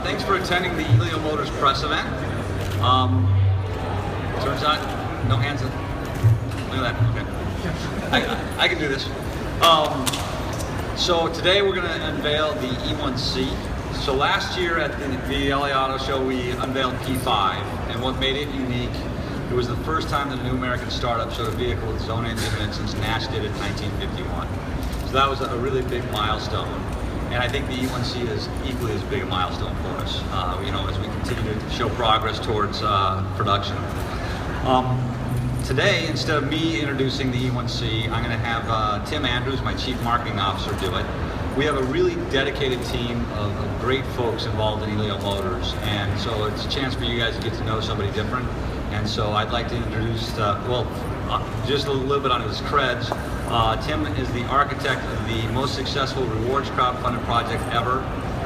Thanks for attending the Elio Motors press event. Turns out, no hands up. Look at that, okay. I can do this. So today we're going to unveil the E1C. So last year at the LA Auto Show we unveiled P5, and what made it unique, it was the first time that a new American startup showed a vehicle with its own engine in it since Nash did it in 1951. So that was a really big milestone. And I think the E1C is equally as big a milestone for us, as we continue to show progress towards production. Today, instead of me introducing the E1C, I'm going to have Tim Andrews, my Chief Marketing Officer, do it. We have a really dedicated team of great folks involved in Elio Motors, and so it's a chance for you guys to get to know somebody different. And so I'd like to introduce, just a little bit on his creds. Tim is the architect of the most successful rewards crowdfunded project ever,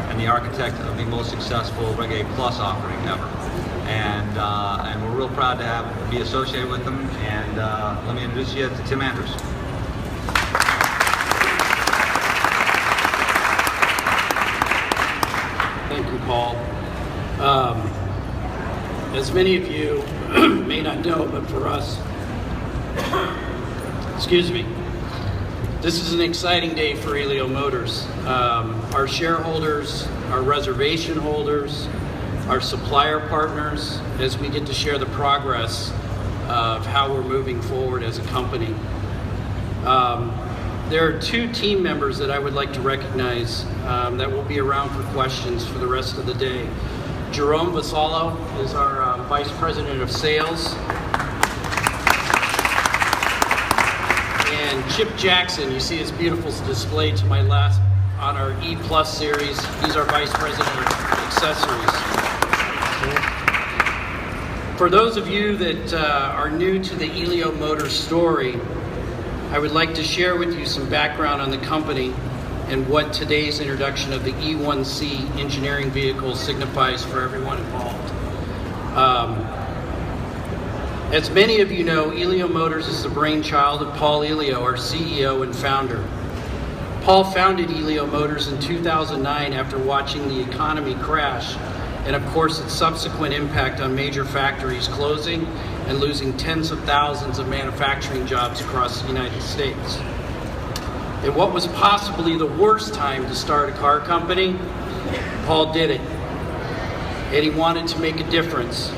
and the architect of the most successful Reg A Plus offering ever. And we're real proud to be associated with them. And let me introduce you to Tim Andrews. Thank you, Paul. As many of you may not know, but for us, excuse me, this is an exciting day for Elio Motors. Our shareholders, our reservation holders, our supplier partners, as we get to share the progress of how we're moving forward as a company. There are two team members that I would like to recognize that will be around for questions for the rest of the day. Jerome Vasallo is our Vice President of Sales. And Chip Jackson, you see his beautiful display to my left on our E Plus series. He's our Vice President of Accessories. For those of you that are new to the Elio Motors story, I would like to share with you some background on the company and what today's introduction of the E1C engineering vehicle signifies for everyone involved. As many of you know, Elio Motors is the brainchild of Paul Elio, our CEO and founder. Paul founded Elio Motors in 2009 after watching the economy crash, and of course its subsequent impact on major factories closing and losing tens of thousands of manufacturing jobs across the United States. In what was possibly the worst time to start a car company, Paul did it, and he wanted to make a difference.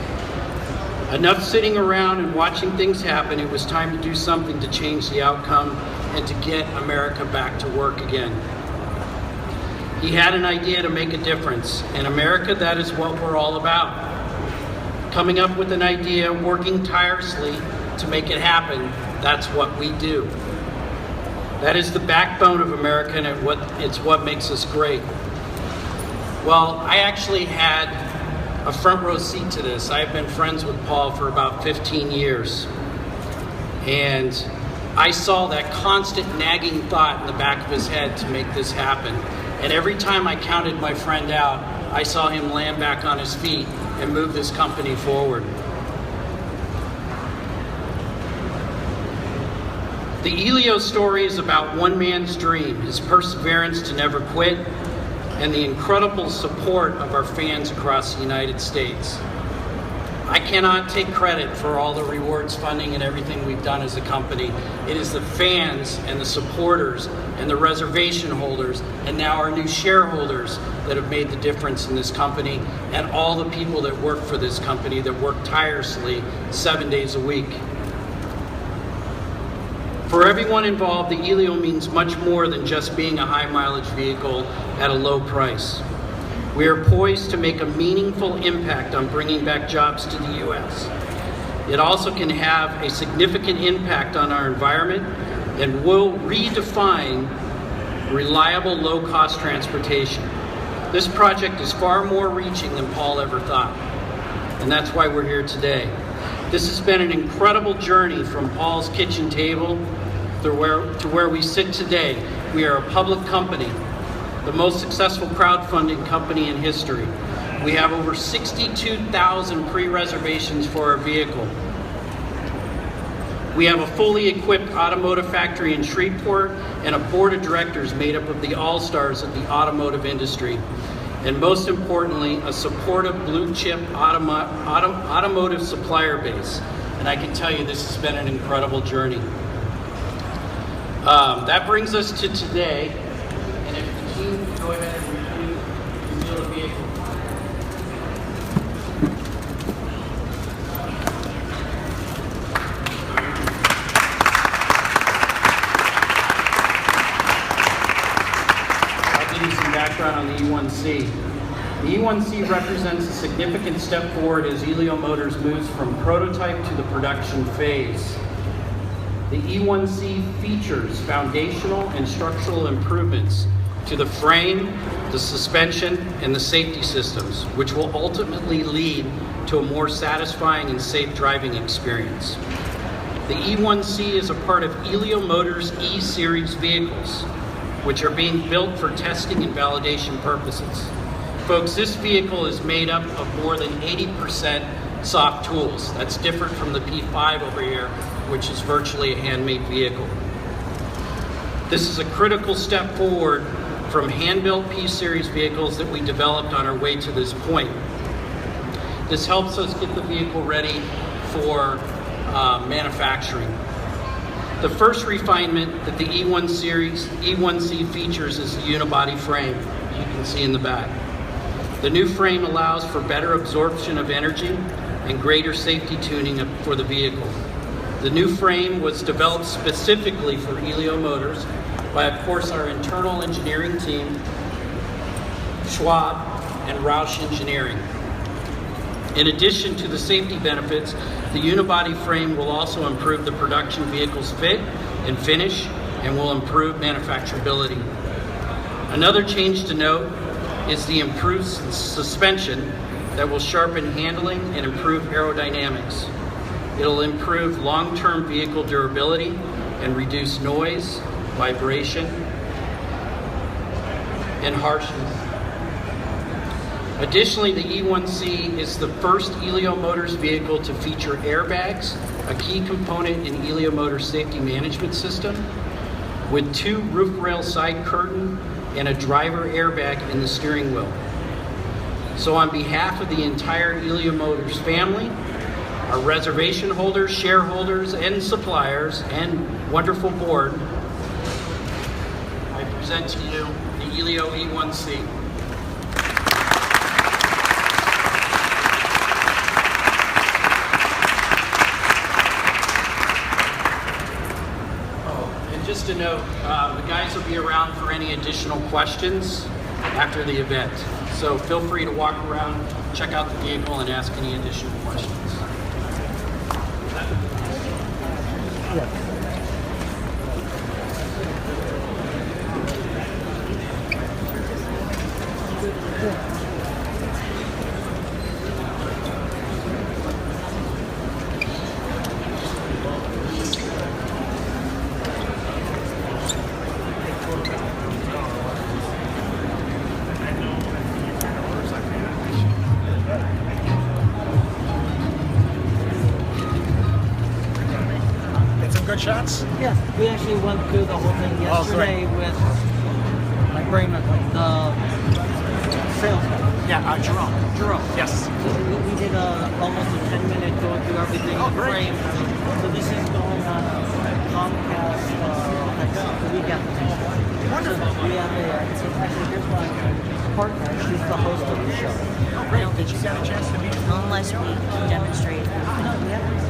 Enough sitting around and watching things happen, it was time to do something to change the outcome and to get America back to work again. He had an idea to make a difference. In America, that is what we're all about. Coming up with an idea, working tirelessly to make it happen, that's what we do. That is the backbone of America, and it's what makes us great. Well, I actually had a front row seat to this. I've been friends with Paul for about 15 years. And I saw that constant nagging thought in the back of his head to make this happen. And every time I counted my friend out, I saw him land back on his feet and move this company forward. The Elio story is about one man's dream, his perseverance to never quit, and the incredible support of our fans across the United States. I cannot take credit for all the rewards funding and everything we've done as a company. It is the fans and the supporters and the reservation holders and now our new shareholders that have made the difference in this company, and all the people that work for this company that work tirelessly 7 days a week. For everyone involved, the Elio means much more than just being a high mileage vehicle at a low price. We are poised to make a meaningful impact on bringing back jobs to the U.S. It also can have a significant impact on our environment and will redefine reliable, low-cost transportation. This project is far more reaching than Paul ever thought, and that's why we're here today. This has been an incredible journey from Paul's kitchen table to where we sit today. We are a public company, the most successful crowdfunding company in history. We have over 62,000 pre-reservations for our vehicle. We have a fully equipped automotive factory in Shreveport and a board of directors made up of the all-stars of the automotive industry. and most importantly, a supportive blue chip automotive supplier base. And I can tell you this has been an incredible journey. That brings us to today, and if the team can go ahead and reveal the vehicle. Background on the E1C. The E1C represents a significant step forward as Elio Motors moves from prototype to the production phase. The E1C features foundational and structural improvements to the frame, the suspension, and the safety systems, which will ultimately lead to a more satisfying and safe driving experience. The E1C is a part of Elio Motors E-Series vehicles, which are being built for testing and validation purposes. Folks, this vehicle is made up of more than 80% soft tools. That's different from the P5 over here, which is virtually a handmade vehicle. This is a critical step forward from hand-built P-Series vehicles that we developed on our way to this point. This helps us get the vehicle ready for manufacturing. The first refinement that the E1C features is the Unibody Frame, as you can see in the back. The new frame allows for better absorption of energy and greater safety tuning for the vehicle. The new frame was developed specifically for Elio Motors by, of course, our internal engineering team, Schwab and Roush Engineering. In addition to the safety benefits, the unibody frame will also improve the production vehicle's fit and finish and will improve manufacturability. Another change to note is the improved suspension that will sharpen handling and improve aerodynamics. It'll improve long-term vehicle durability and reduce noise, vibration, and harshness. Additionally, the E1C is the first Elio Motors vehicle to feature airbags, a key component in Elio Motors safety management system, with 2 roof rail side curtain and a driver airbag in the steering wheel. So on behalf of the entire Elio Motors family, our reservation holders, shareholders, and suppliers, and wonderful board, I present to you the Elio E1C. Just to note, the guys will be around for any additional questions after the event. So feel free to walk around, check out the vehicle, and ask any additional questions. Good shots? Yes, we actually went through the whole thing yesterday with my brain, the sales guy. Yeah, Jerome. Yes. So we did almost a 10-minute going through everything. Oh, great. Frame. So this is going on Comcast the week after next. Wonderful. So we have actually here's my partner. She's the host of the show. Oh, great. Did you get a chance to meet her? Unless we demonstrate. No, we haven't.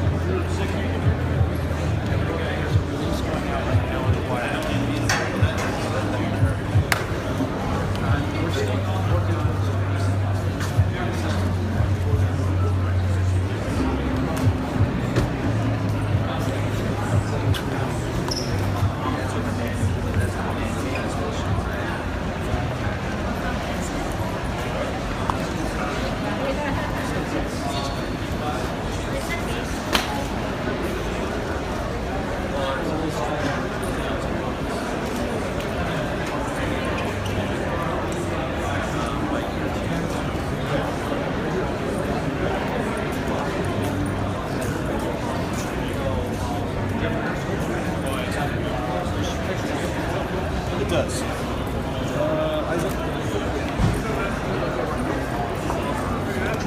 It does.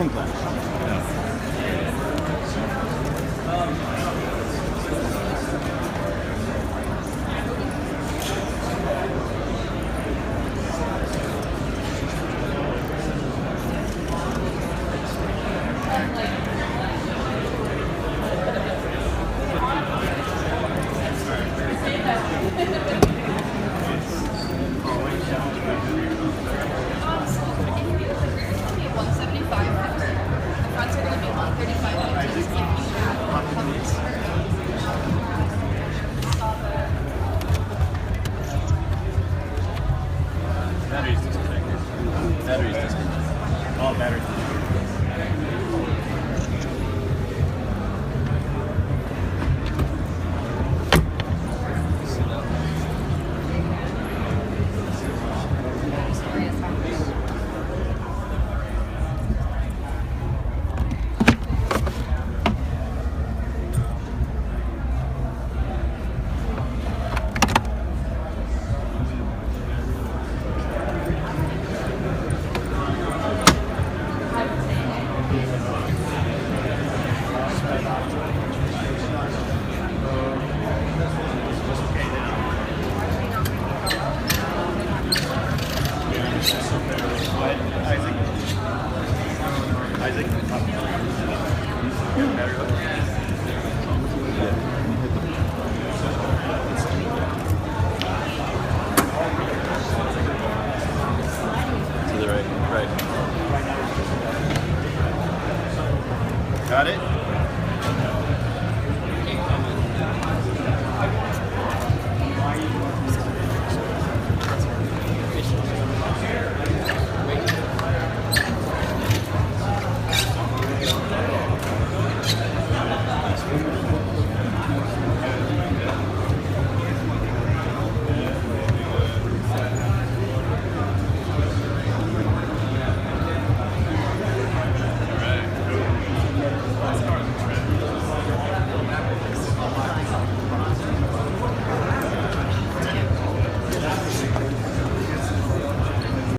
cooking class.